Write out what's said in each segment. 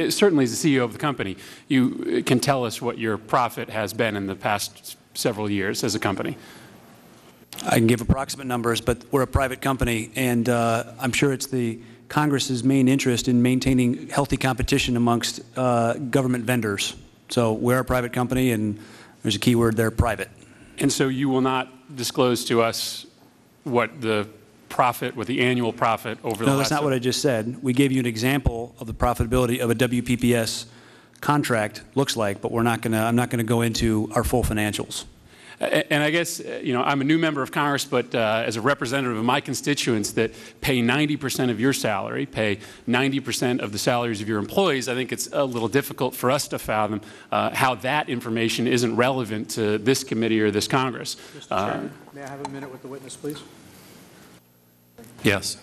Certainly, as the CEO of the company, you can tell us what your profit has been in the past several years as a company. I can give approximate numbers, but we're a private company, and I'm sure it's the Congress's main interest in maintaining healthy competition amongst government vendors. So we're a private company, and there's a key word there, private. And so you will not disclose to us what the profit, what the annual profit over the last... No, that's not what I just said. We gave you an example of the profitability of a WPPS contract looks like, but I'm not going to go into our full financials. And I guess, you know, I'm a new member of Congress, but as a representative of my constituents that pay 90% of your salary, pay 90% of the salaries of your employees, I think it's a little difficult for us to fathom how that information isn't relevant to this committee or this Congress. Mr. Chairman, may I have a minute with the witness, please? Yes.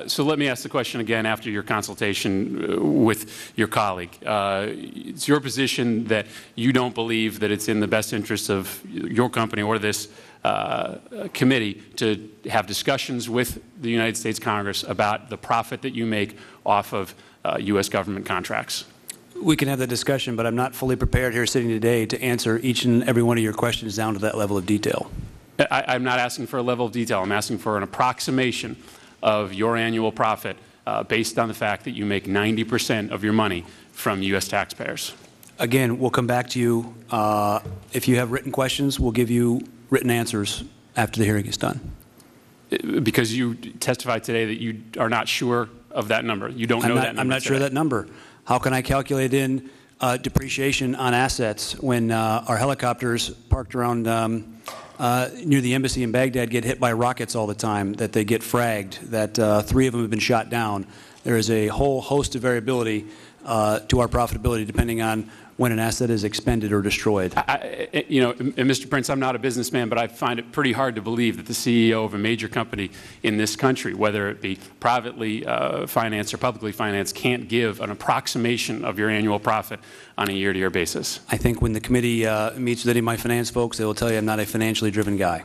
So let me ask the question again after your consultation with your colleague. It's your position that you don't believe that it's in the best interest of your company or this committee to have discussions with the United States Congress about the profit that you make off of U.S. government contracts? We can have that discussion, but I'm not fully prepared here sitting today to answer each and every one of your questions down to that level of detail. I'm not asking for a level of detail. I'm asking for an approximation of your annual profit based on the fact that you make 90% of your money from U.S. taxpayers. Again, we'll come back to you. If you have written questions, we'll give you written answers after the hearing is done. Because you testified today that you are not sure of that number. You don't know that number. I'm not sure of that number. How can I calculate in depreciation on assets when our helicopters parked around near the embassy in Baghdad get hit by rockets all the time, that they get fragged, that 3 of them have been shot down? There is a whole host of variability to our profitability depending on when an asset is expended or destroyed. You know, and Mr. Prince, I'm not a businessman, but I find it pretty hard to believe that the CEO of a major company in this country, whether it be privately financed or publicly financed, can't give an approximation of your annual profit on a year-to-year basis. I think when the committee meets with any of my finance folks, they will tell you I'm not a financially driven guy.